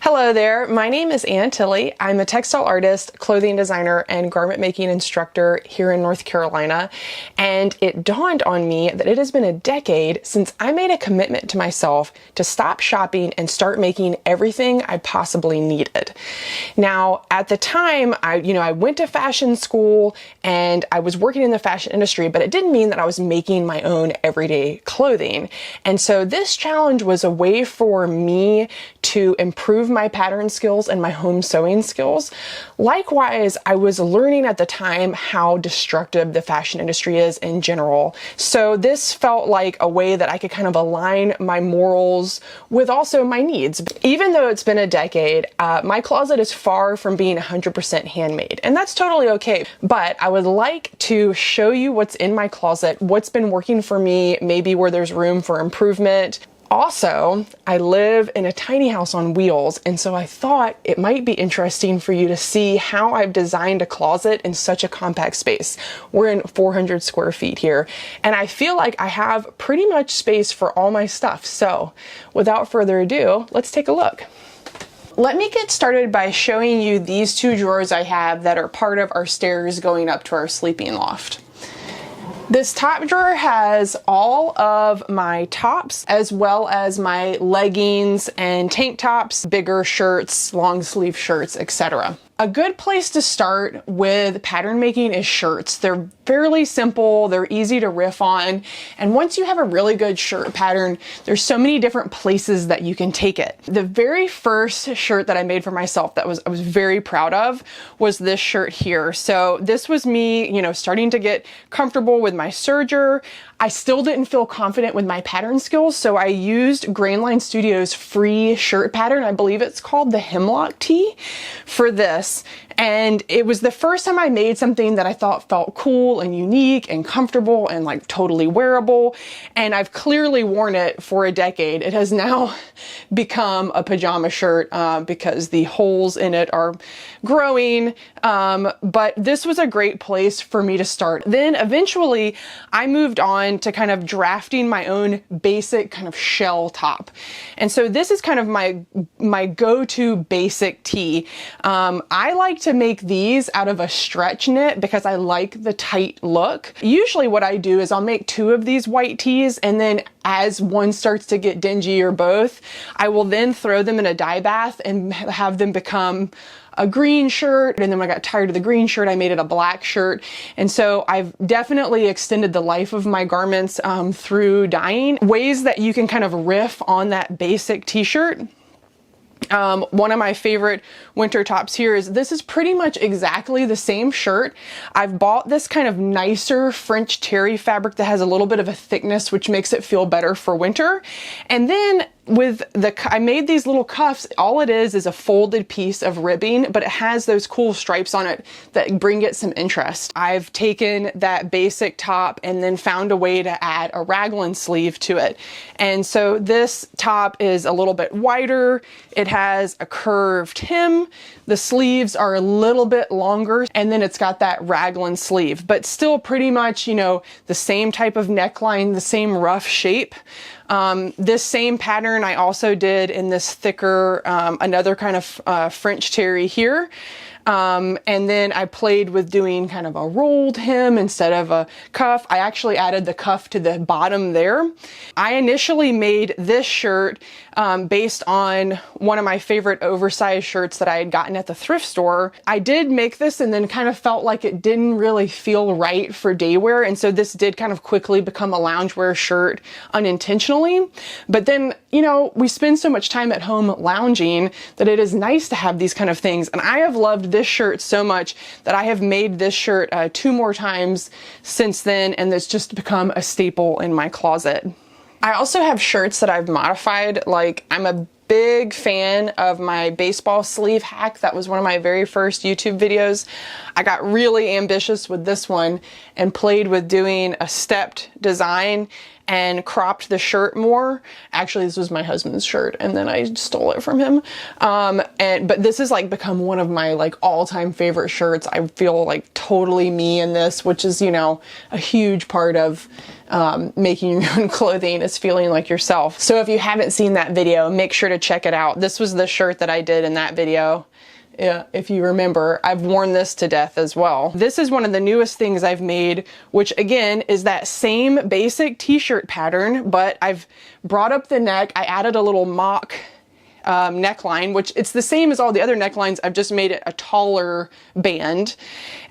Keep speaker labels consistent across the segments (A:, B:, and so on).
A: Hello there, my name is Ann Tilley. I'm a textile artist, clothing designer, and garment making instructor here in North Carolina. And it dawned on me that it has been a decade since I made a commitment to myself to stop shopping and start making everything I possibly needed. Now, at the time, I went to fashion school and I was working in the fashion industry, but it didn't mean that I was making my own everyday clothing. And so this challenge was a way for me to improve my pattern skills and my home sewing skills. Likewise, I was learning at the time how destructive the fashion industry is in general. So this felt like a way that I could kind of align my morals with also my needs. Even though it's been a decade, my closet is far from being 100% handmade, and that's totally okay. But I would like to show you what's in my closet, what's been working for me, maybe where there's room for improvement. Also, I live in a tiny house on wheels, and so I thought it might be interesting for you to see how I've designed a closet in such a compact space. We're in 400 square feet here, and I feel like I have pretty much space for all my stuff. So without further ado, let's take a look. Let me get started by showing you these two drawers I have that are part of our stairs going up to our sleeping loft. This top drawer has all of my tops as well as my leggings and tank tops, bigger shirts, long sleeve shirts, etc. A good place to start with pattern making is shirts. They're fairly simple, they're easy to riff on, and once you have a really good shirt pattern, there's so many different places that you can take it. The very first shirt that I made for myself that I was very proud of was this shirt here. So this was me, starting to get comfortable with my serger. I still didn't feel confident with my pattern skills, so I used Grainline Studios' free shirt pattern. I believe it's called the Hemlock Tee for this. And it was the first time I made something that I thought felt cool and unique and comfortable and like totally wearable. And I've clearly worn it for a decade. It has now become a pajama shirt because the holes in it are growing. But this was a great place for me to start. Then eventually I moved on to kind of drafting my own basic kind of shell top. And so this is kind of my go-to basic tee. I like to make these out of a stretch knit because I like the tight look. Usually what I do is I'll make two of these white tees, and then as one starts to get dingy or both, I will then throw them in a dye bath and have them become a green shirt. And then when I got tired of the green shirt, I made it a black shirt. And so I've definitely extended the life of my garments through dyeing. Ways that you can kind of riff on that basic t-shirt. One of my favorite winter tops here is this is pretty much exactly the same shirt. I've bought this kind of nicer French terry fabric that has a little bit of a thickness, which makes it feel better for winter. And then I made these little cuffs. All it is a folded piece of ribbing, but it has those cool stripes on it that bring it some interest. I've taken that basic top and then found a way to add a raglan sleeve to it. And so this top is a little bit wider. It has a curved hem. The sleeves are a little bit longer, and then it's got that raglan sleeve, but still pretty much, the same type of neckline, the same rough shape. This same pattern I also did in this thicker, another kind of French terry here. And then I played with doing kind of a rolled hem instead of a cuff. I actually added the cuff to the bottom there. I initially made this shirt based on one of my favorite oversized shirts that I had gotten at the thrift store. I did make this and then kind of felt like it didn't really feel right for day wear, and so this did kind of quickly become a loungewear shirt unintentionally. But then, we spend so much time at home lounging that it is nice to have these kind of things, and I have loved this shirt so much that I have made this shirt 2 more times since then, and it's just become a staple in my closet. I also have shirts that I've modified. Like, I'm a big fan of my baseball sleeve hack. That was one of my very first YouTube videos. I got really ambitious with this one and played with doing a stepped design. and cropped the shirt more. Actually, this was my husband's shirt and then I stole it from him. But this has like become one of my like all-time favorite shirts. I feel like totally me in this, which is, you know, a huge part of making your own clothing is feeling like yourself. So if you haven't seen that video, make sure to check it out. This was the shirt that I did in that video. Yeah, if you remember, I've worn this to death as well. This is one of the newest things I've made, which again is that same basic t-shirt pattern, but I've brought up the neck. I added a little mock neckline, which it's the same as all the other necklines. I've just made it a taller band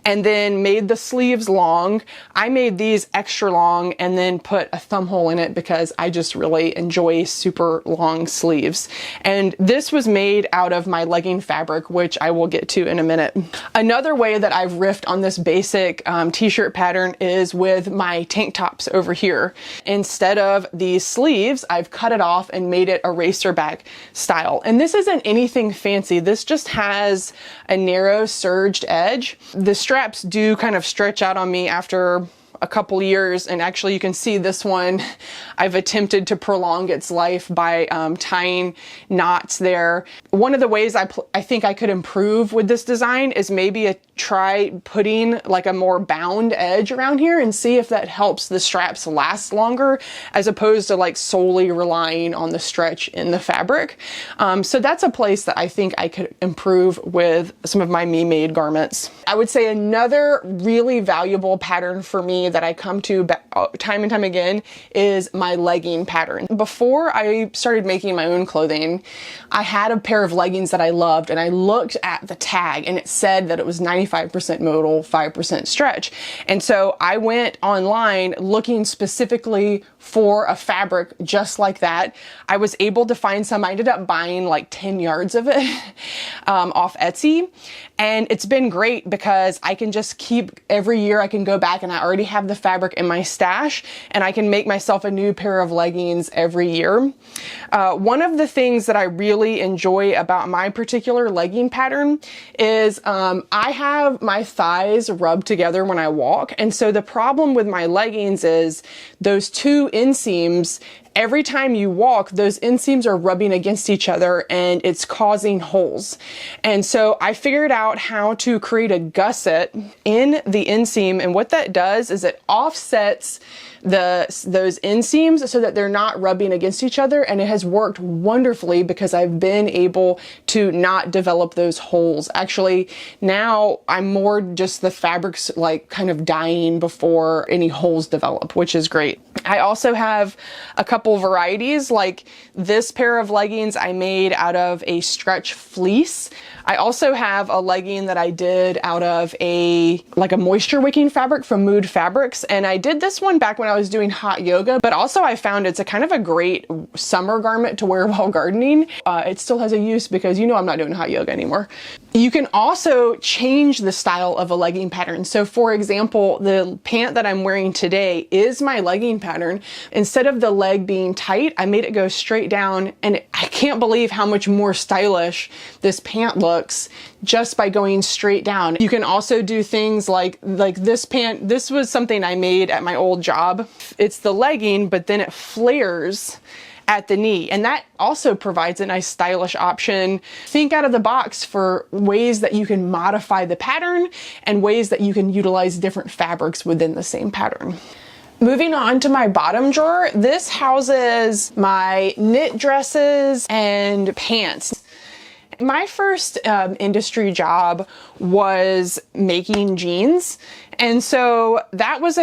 A: and then made the sleeves long. I made these extra long and then put a thumb hole in it because I just really enjoy super long sleeves. And this was made out of my legging fabric, which I will get to in a minute. Another way that I've riffed on this basic t-shirt pattern is with my tank tops over here. Instead of these sleeves, I've cut it off and made it a racer back style. And this isn't anything fancy. This just has a narrow serged edge. The straps do kind of stretch out on me after a couple years, and actually you can see this one I've attempted to prolong its life by tying knots there. One of the ways I think I could improve with this design is maybe try putting like a more bound edge around here and see if that helps the straps last longer as opposed to like solely relying on the stretch in the fabric. So that's a place that I think I could improve with some of my me-made garments. I would say another really valuable pattern for me that I come to time and time again is my legging pattern. Before I started making my own clothing, I had a pair of leggings that I loved, and I looked at the tag and it said that it was 95% modal, 5% stretch. And so I went online looking specifically for a fabric just like that. I was able to find some. I ended up buying like 10 yards of it off Etsy. And it's been great because I can just keep, every year I can go back and I already have the fabric in my stash and I can make myself a new pair of leggings every year. One of the things that I really enjoy about my particular legging pattern is I have my thighs rubbed together when I walk. And so the problem with my leggings is those two inseams, every time you walk, those inseams are rubbing against each other and it's causing holes. And so I figured out how to create a gusset in the inseam, and what that does is it offsets those inseams so that they're not rubbing against each other, and it has worked wonderfully because I've been able to not develop those holes. Actually, now I'm more just the fabric's like kind of dying before any holes develop, which is great. I also have a couple varieties, like this pair of leggings I made out of a stretch fleece. I also have a legging that I did out of a moisture wicking fabric from Mood Fabrics, and I did this one back when I was doing hot yoga, but also I found it's a kind of a great summer garment to wear while gardening. It still has a use because you know I'm not doing hot yoga anymore. You can also change the style of a legging pattern. So for example, the pant that I'm wearing today is my legging pattern. Instead of the leg being tight, I made it go straight down, and I can't believe how much more stylish this pant looks just by going straight down. You can also do things like this pant. This was something I made at my old job. It's the legging, but then it flares at the knee, and that also provides a nice stylish option. Think out of the box for ways that you can modify the pattern and ways that you can utilize different fabrics within the same pattern. Moving on to my bottom drawer, this houses my knit dresses and pants. My first industry job was making jeans, and so that was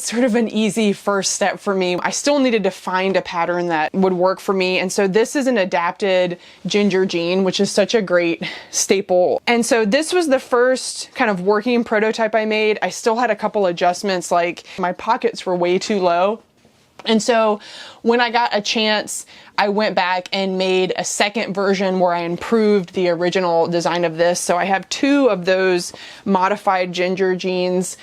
A: sort of an easy first step for me. I still needed to find a pattern that would work for me. And so this is an adapted ginger jean, which is such a great staple. And so this was the first kind of working prototype I made. I still had a couple adjustments, like my pockets were way too low. And so when I got a chance, I went back and made a second version where I improved the original design of this. So I have two of those modified ginger jeans.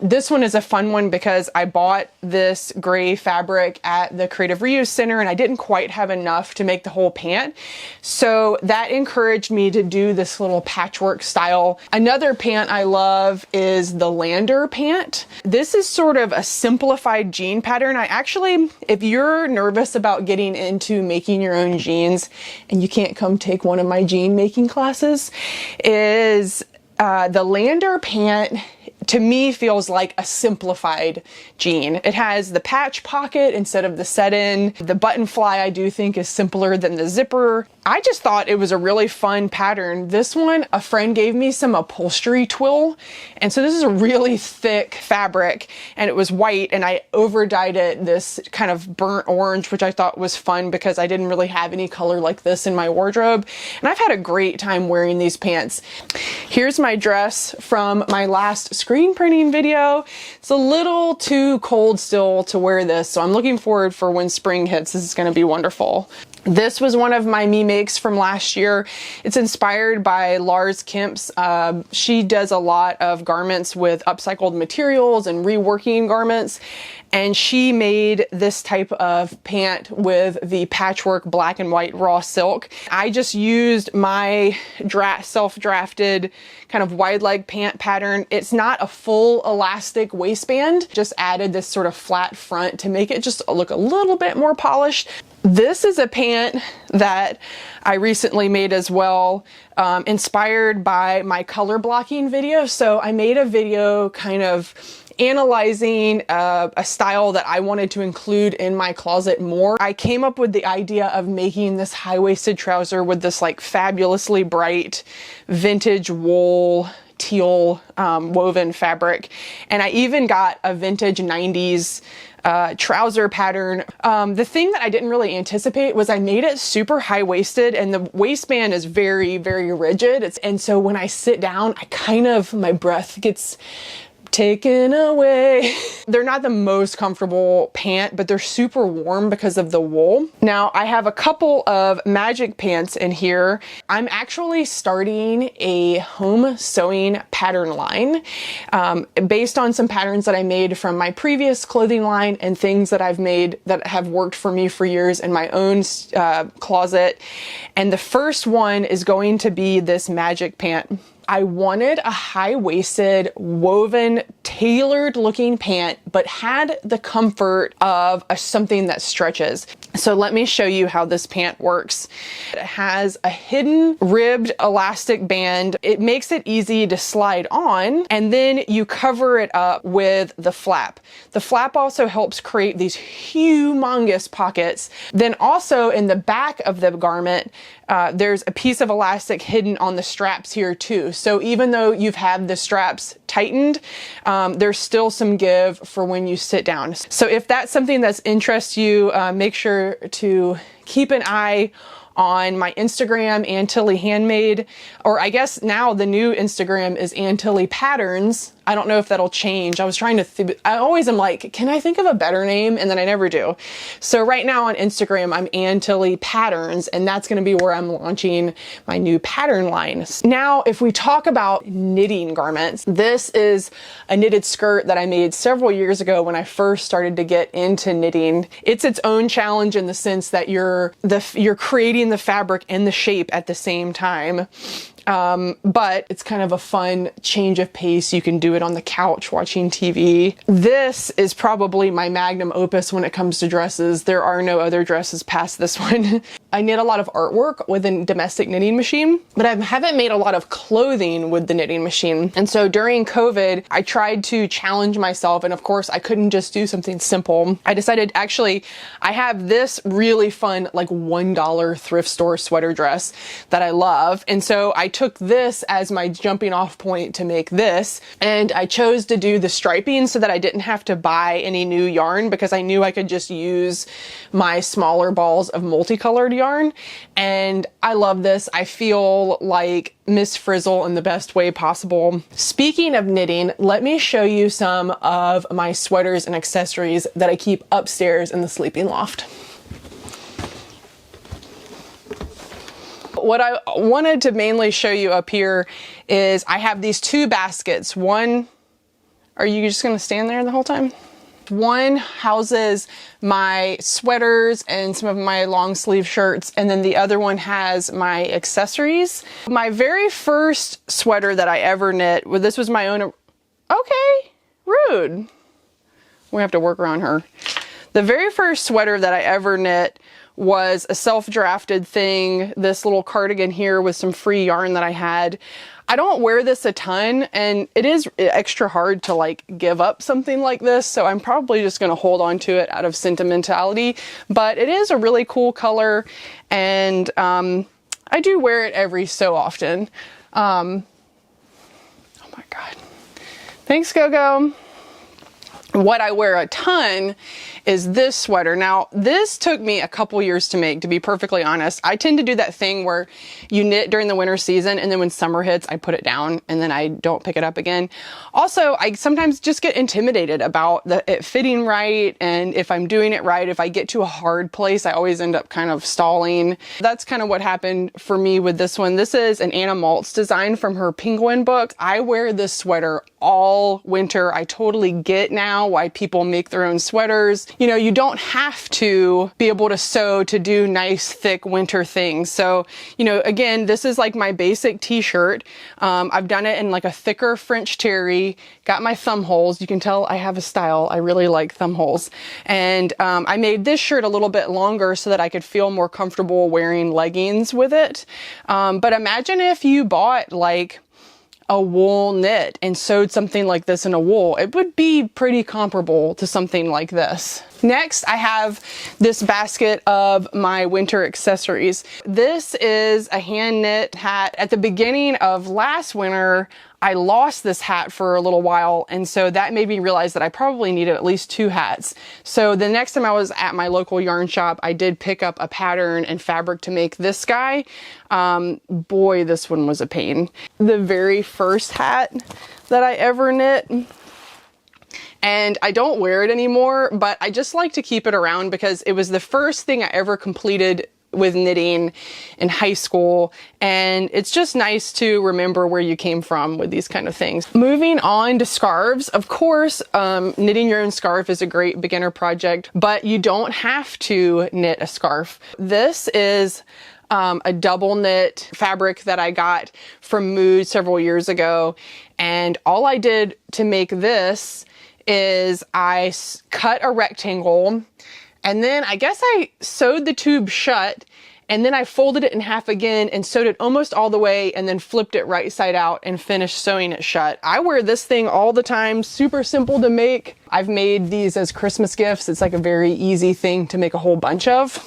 A: This one is a fun one because I bought this gray fabric at the Creative Reuse Center and I didn't quite have enough to make the whole pant. So that encouraged me to do this little patchwork style. Another pant I love is the Lander pant. This is sort of a simplified jean pattern. I actually, if you're nervous about getting into making your own jeans and you can't come take one of my jean making classes, is the Lander pant to me feels like a simplified jean. It has the patch pocket instead of the set-in. The button fly I do think is simpler than the zipper. I just thought it was a really fun pattern. This one, a friend gave me some upholstery twill. And so this is a really thick fabric and it was white and I over dyed it this kind of burnt orange, which I thought was fun because I didn't really have any color like this in my wardrobe. And I've had a great time wearing these pants. Here's my dress from my last screen printing video. It's a little too cold still to wear this, so I'm looking forward for when spring hits. This is going to be wonderful. This was one of my me makes from last year. It's inspired by Lars Kemp's. She does a lot of garments with upcycled materials and reworking garments. And she made this type of pant with the patchwork black and white raw silk. I just used my self-drafted kind of wide leg pant pattern. It's not a full elastic waistband, just added this sort of flat front to make it just look a little bit more polished. This is a pant that I recently made as well, inspired by my color blocking video. So I made a video kind of analyzing a style that I wanted to include in my closet more. I came up with the idea of making this high-waisted trouser with this like fabulously bright vintage wool teal woven fabric. And I even got a vintage 90s trouser pattern. The thing that I didn't really anticipate was I made it super high-waisted and the waistband is very, very rigid. And so when I sit down, my breath gets taken away. They're not the most comfortable pant, but they're super warm because of the wool. Now I have a couple of magic pants in here. I'm actually starting a home sewing pattern line based on some patterns that I made from my previous clothing line and things that I've made that have worked for me for years in my own closet. And the first one is going to be this magic pant. I wanted a high-waisted, woven, tailored looking pant, but had the comfort of something that stretches. So let me show you how this pant works. It has a hidden ribbed elastic band. It makes it easy to slide on, and then you cover it up with the flap. The flap also helps create these humongous pockets. Then also in the back of the garment, there's a piece of elastic hidden on the straps here too. So even though you've had the straps tightened, there's still some give for when you sit down. So if that's something that interests you, make sure to keep an eye on my Instagram, Antilly Handmade, or I guess now the new Instagram is Antilly Patterns. I don't know if that'll change. I was trying to, I always am like, can I think of a better name? And then I never do. So right now on Instagram, I'm Antilly Patterns, and that's gonna be where I'm launching my new pattern line. Now, if we talk about knitting garments, this is a knitted skirt that I made several years ago when I first started to get into knitting. It's its own challenge in the sense that you're creating the fabric and the shape at the same time. But it's kind of a fun change of pace. You can do it on the couch watching TV. This is probably my magnum opus when it comes to dresses. There are no other dresses past this one. I knit a lot of artwork with a domestic knitting machine, but I haven't made a lot of clothing with the knitting machine. And so during COVID, I tried to challenge myself. And of course I couldn't just do something simple. I decided actually I have this really fun, like $1 thrift store sweater dress that I love. And so I took this as my jumping off point to make this, and I chose to do the striping so that I didn't have to buy any new yarn because I knew I could just use my smaller balls of multicolored yarn. And I love this. I feel like Miss Frizzle in the best way possible. Speaking of knitting, let me show you some of my sweaters and accessories that I keep upstairs in the sleeping loft. What I wanted to mainly show you up here is I have these two baskets. One, are you just gonna stand there the whole time? One houses my sweaters and some of my long sleeve shirts, and then the other one has my accessories. My very first sweater that I ever knit, well, this was my own, okay, rude. We have to work around her. The very first sweater that I ever knit was a self-drafted thing, this little cardigan here with some free yarn that I had. I don't wear this a ton, and it is extra hard to like give up something like this, so I'm probably just gonna hold on to it out of sentimentality, but it is a really cool color, and I do wear it every so often. Oh my God. Thanks, Gogo. What I wear a ton is this sweater. Now, this took me a couple years to make, to be perfectly honest. I tend to do that thing where you knit during the winter season, and then when summer hits, I put it down and then I don't pick it up again. Also, I sometimes just get intimidated about it fitting right, and if I'm doing it right. If I get to a hard place, I always end up kind of stalling. That's kind of what happened for me with this one. This is an Anna Maltz design from her Penguin book. I wear this sweater all winter. I totally get now why people make their own sweaters. You know, you don't have to be able to sew to do nice, thick winter things. So, you know, again, this is like my basic t-shirt. I've done it in like a thicker French terry, got my thumb holes. You can tell I have a style. I really like thumb holes. And I made this shirt a little bit longer so that I could feel more comfortable wearing leggings with it. But imagine if you bought like a wool knit and sewed something like this in a wool. It would be pretty comparable to something like this. Next, I have this basket of my winter accessories. This is a hand knit hat. At the beginning of last winter, I lost this hat for a little while, and so that made me realize that I probably needed at least 2 hats. So the next time I was at my local yarn shop, I did pick up a pattern and fabric to make this guy. Boy, this one was a pain. The very first hat that I ever knit, and I don't wear it anymore, but I just like to keep it around because it was the first thing I ever completed with knitting in high school, and it's just nice to remember where you came from with these kind of things. Moving on to scarves, of course, knitting your own scarf is a great beginner project, but you don't have to knit a scarf. This is a double knit fabric that I got from Mood several years ago, and all I did to make this is I cut a rectangle, and then I guess I sewed the tube shut, and then I folded it in half again and sewed it almost all the way, and then flipped it right side out and finished sewing it shut. I wear this thing all the time, super simple to make. I've made these as Christmas gifts. It's like a very easy thing to make a whole bunch of.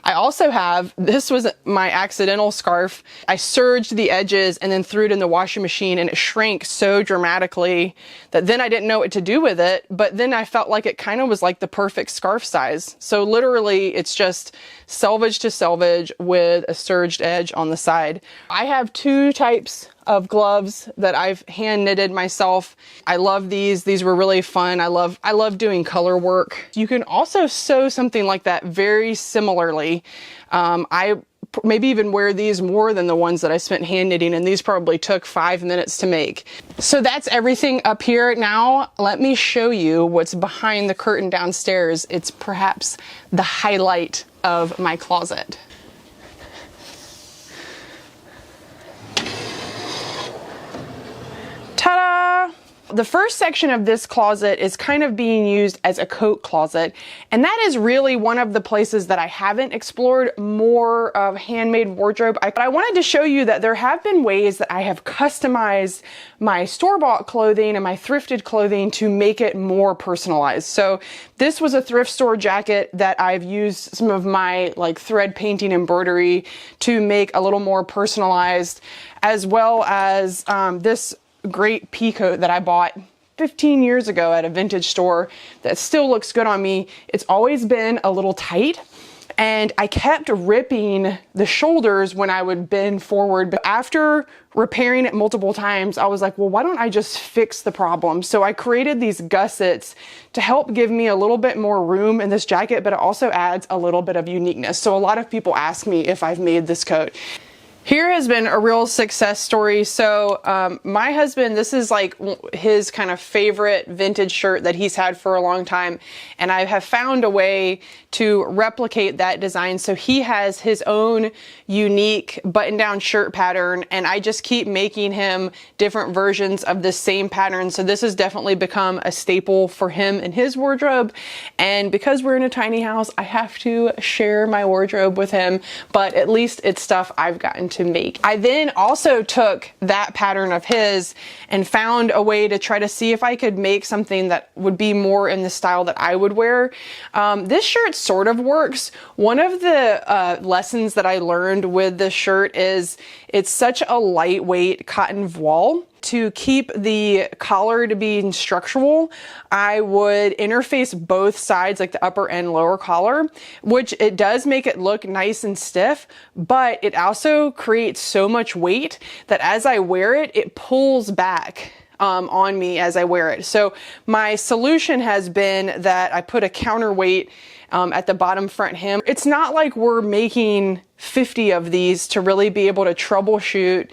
A: I also have, this was my accidental scarf. I serged the edges and then threw it in the washing machine, and it shrank so dramatically that then I didn't know what to do with it, but then I felt like it kind of was like the perfect scarf size. So literally it's just selvage to selvage with a serged edge on the side. I have 2 types of gloves that I've hand knitted myself. I love these. These were really fun. I love doing color work. You can also sew something like that very similarly. I maybe even wear these more than the ones that I spent hand knitting, and these probably took 5 minutes to make. So that's everything up here. Now let me show you what's behind the curtain downstairs. It's perhaps the highlight of my closet. Ta-da! The first section of this closet is kind of being used as a coat closet, and that is really one of the places that I haven't explored more of handmade wardrobe. But I wanted to show you that there have been ways that I have customized my store-bought clothing and my thrifted clothing to make it more personalized. So this was a thrift store jacket that I've used some of my like thread painting embroidery to make a little more personalized, as well as this great pea coat that I bought 15 years ago at a vintage store that still looks good on me. It's always been a little tight, and I kept ripping the shoulders when I would bend forward. But after repairing it multiple times, I was like, well, why don't I just fix the problem? So I created these gussets to help give me a little bit more room in this jacket, but it also adds a little bit of uniqueness. So a lot of people ask me if I've made this coat. Here has been a real success story. So my husband, this is like his kind of favorite vintage shirt that he's had for a long time. And I have found a way to replicate that design. So he has his own unique button-down shirt pattern, and I just keep making him different versions of the same pattern. So this has definitely become a staple for him in his wardrobe. And because we're in a tiny house, I have to share my wardrobe with him, but at least it's stuff I've gotten to make. I then also took that pattern of his and found a way to try to see if I could make something that would be more in the style that I would wear. This shirt sort of works. One of the lessons that I learned with this shirt is it's such a lightweight cotton voile. To keep the collar to be structural, I would interface both sides, like the upper and lower collar, which it does make it look nice and stiff, but it also creates so much weight that as I wear it, it pulls back on me as I wear it. So my solution has been that I put a counterweight at the bottom front hem. It's not like we're making 50 of these to really be able to troubleshoot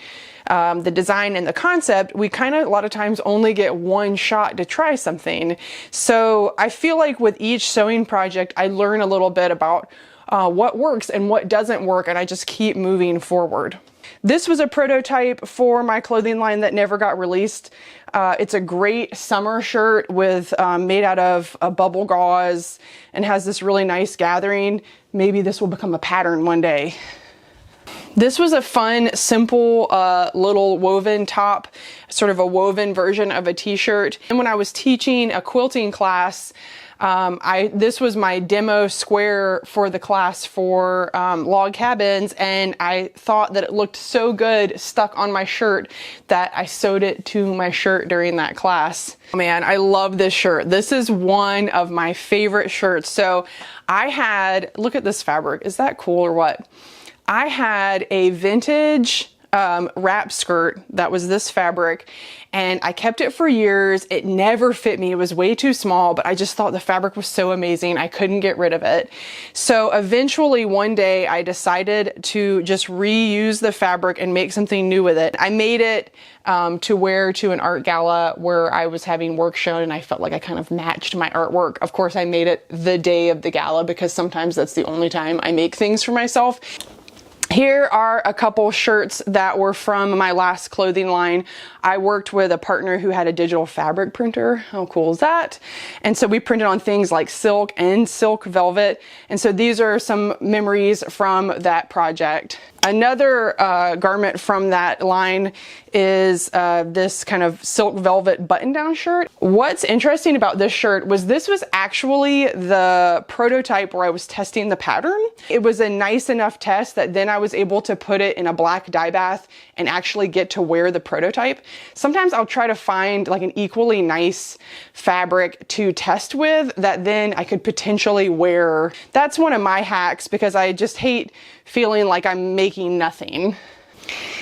A: the design and the concept. We kind of a lot of times only get one shot to try something. So I feel like with each sewing project, I learn a little bit about what works and what doesn't work, and I just keep moving forward. This was a prototype for my clothing line that never got released. It's a great summer shirt with made out of bubble gauze and has this really nice gathering. Maybe this will become a pattern one day. This was a fun, simple little woven top, sort of a woven version of a t-shirt. And when I was teaching a quilting class, this was my demo square for the class for log cabins, and I thought that it looked so good stuck on my shirt that I sewed it to my shirt during that class. Man, I love this shirt. This is one of my favorite shirts. So I had, look at this fabric. Is that cool or what? I had a vintage wrap skirt that was this fabric, and I kept it for years. It never fit me. It was way too small, but I just thought the fabric was so amazing. I couldn't get rid of it. So eventually one day I decided to just reuse the fabric and make something new with it. I made it to wear to an art gala where I was having work shown, and I felt like I kind of matched my artwork. Of course, I made it the day of the gala because sometimes that's the only time I make things for myself. Here are a couple shirts that were from my last clothing line. I worked with a partner who had a digital fabric printer. How cool is that? And so we printed on things like silk and silk velvet. And so these are some memories from that project. Another garment from that line is this kind of silk velvet button-down shirt. What's interesting about this shirt was this was actually the prototype where I was testing the pattern. It was a nice enough test that then I was able to put it in a black dye bath and actually get to wear the prototype. Sometimes I'll try to find like an equally nice fabric to test with that then I could potentially wear. That's one of my hacks because I just hate feeling like I'm making nothing.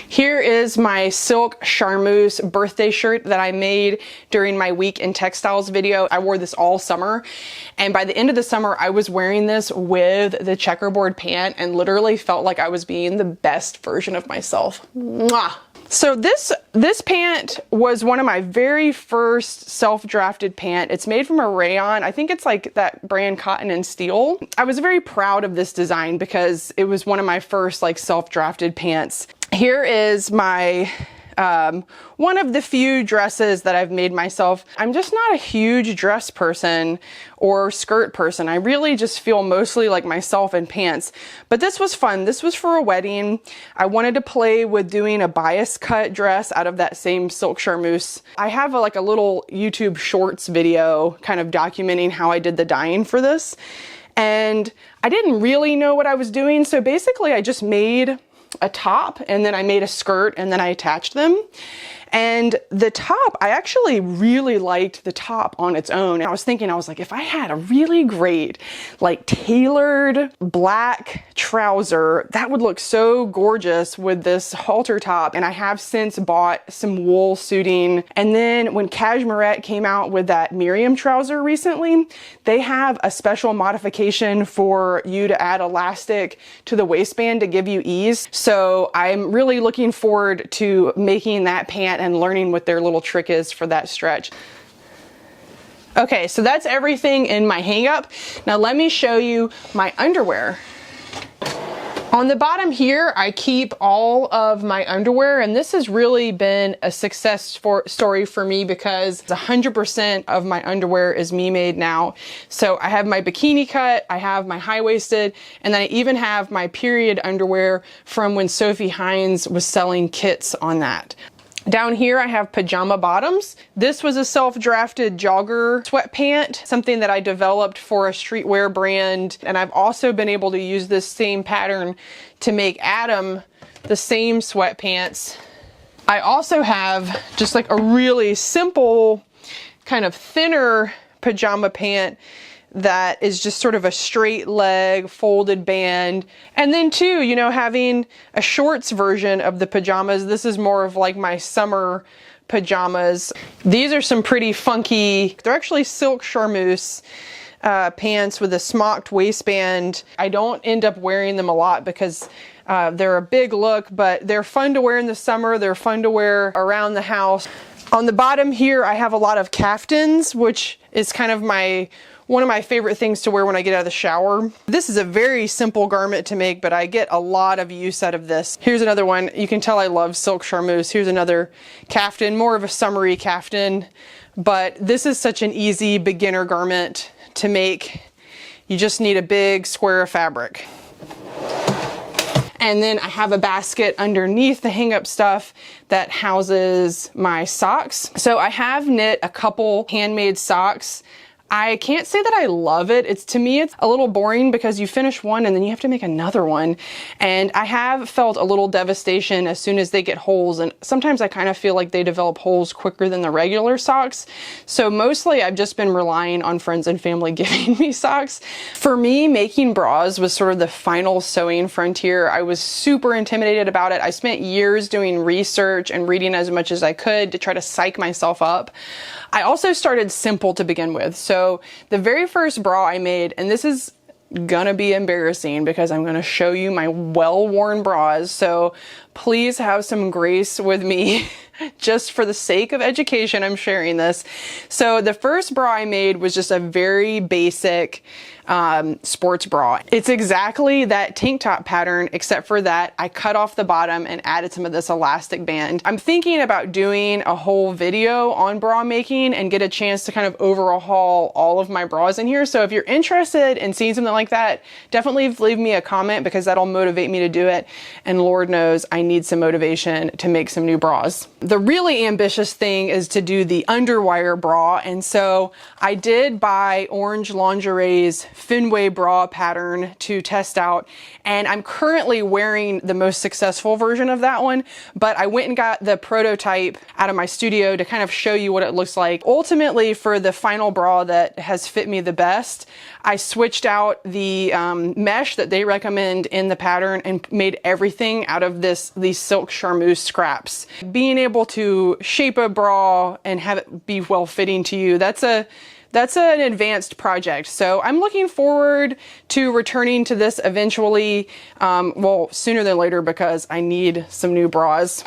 A: Here is my silk charmeuse birthday shirt that I made during my week in textiles video. I wore this all summer, and by the end of the summer I was wearing this with the checkerboard pant and literally felt like I was being the best version of myself. Mwah! So this pant was one of my very first self-drafted pant. It's made from a rayon. I think it's like that brand Cotton and Steel. I was very proud of this design because it was one of my first like self-drafted pants. Here is my one of the few dresses that I've made myself. I'm just not a huge dress person or skirt person. I really just feel mostly like myself in pants. But this was fun. This was for a wedding. I wanted to play with doing a bias cut dress out of that same silk charmeuse. I have like a little YouTube shorts video kind of documenting how I did the dyeing for this. And I didn't really know what I was doing. So basically I just made a top and then I made a skirt and then I attached them. And the top, I actually really liked the top on its own. And I was thinking, I was like, if I had a really great, like tailored black trouser, that would look so gorgeous with this halter top. And I have since bought some wool suiting. And then when Cashmerette came out with that Miriam trouser recently, they have a special modification for you to add elastic to the waistband to give you ease. So I'm really looking forward to making that pant and learning what their little trick is for that stretch. Okay, so that's everything in my hang up. Now let me show you my underwear. On the bottom here, I keep all of my underwear, and this has really been a success story for me because 100% of my underwear is me made now. So I have my bikini cut, I have my high-waisted, and then I even have my period underwear from when Sophie Hines was selling kits on that. Down here I have pajama bottoms. This was a self-drafted jogger sweatpant, something that I developed for a streetwear brand. And I've also been able to use this same pattern to make Adam the same sweatpants. I also have just like a really simple kind of thinner pajama pant that is just sort of a straight leg folded band. And then too, you know, having a shorts version of the pajamas. This is more of like my summer pajamas. These are some pretty funky, they're actually silk charmeuse pants with a smocked waistband. I don't end up wearing them a lot because they're a big look, but they're fun to wear in the summer. They're fun to wear around the house. On the bottom here, I have a lot of caftans, which is kind of one of my favorite things to wear when I get out of the shower. This is a very simple garment to make, but I get a lot of use out of this. Here's another one. You can tell I love silk charmeuse. Here's another caftan, more of a summery caftan, but this is such an easy beginner garment to make. You just need a big square of fabric. And then I have a basket underneath the hang up stuff that houses my socks. So I have knit a couple handmade socks. I can't say that I love it. To me, it's a little boring because you finish one and then you have to make another one. And I have felt a little devastation as soon as they get holes. And sometimes I kind of feel like they develop holes quicker than the regular socks. So mostly I've just been relying on friends and family giving me socks. For me, making bras was sort of the final sewing frontier. I was super intimidated about it. I spent years doing research and reading as much as I could to try to psych myself up. I also started simple to begin with. So the very first bra I made, and this is gonna be embarrassing because I'm gonna show you my well-worn bras. So please have some grace with me. Just for the sake of education, I'm sharing this. So the first bra I made was just a very basic sports bra. It's exactly that tank top pattern, except for that I cut off the bottom and added some of this elastic band. I'm thinking about doing a whole video on bra making and get a chance to kind of overhaul all of my bras in here. So if you're interested in seeing something like that, definitely leave me a comment because that'll motivate me to do it. And Lord knows I need some motivation to make some new bras. The really ambitious thing is to do the underwire bra. And so I did buy Orange Lingerie's Fenway bra pattern to test out. And I'm currently wearing the most successful version of that one, but I went and got the prototype out of my studio to kind of show you what it looks like. Ultimately, for the final bra that has fit me the best, I switched out the mesh that they recommend in the pattern and made everything out of these silk charmeuse scraps. Being able to shape a bra and have it be well fitting to you, that's an advanced project. So I'm looking forward to returning to this eventually, well, sooner than later because I need some new bras.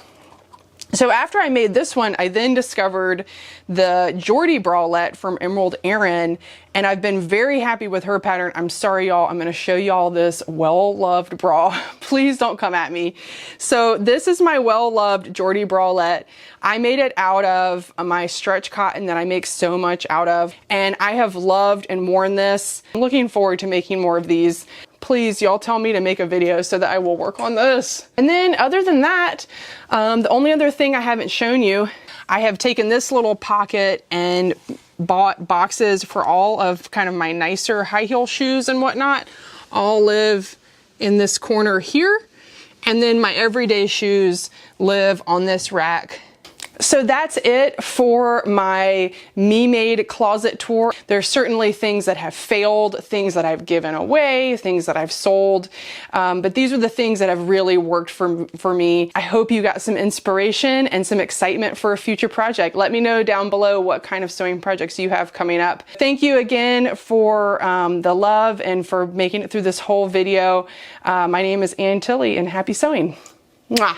A: So after I made this one, I then discovered the Jordy bralette from Emerald Erin, and I've been very happy with her pattern. I'm sorry, y'all. I'm going to show y'all this well-loved bra. Please don't come at me. So this is my well-loved Jordy bralette. I made it out of my stretch cotton that I make so much out of, and I have loved and worn this. I'm looking forward to making more of these. Please, y'all tell me to make a video so that I will work on this. And then other than that, the only other thing I haven't shown you, I have taken this little pocket and bought boxes for all of kind of my nicer high heel shoes and whatnot. All live in this corner here. And then my everyday shoes live on this rack So that's it for my me-made closet tour. There's certainly things that have failed, things that I've given away, things that I've sold, but these are the things that have really worked for me. I hope you got some inspiration and some excitement for a future project. Let me know down below what kind of sewing projects you have coming up. Thank you again for the love and for making it through this whole video. My name is Ann Tilley, and happy sewing. Mwah.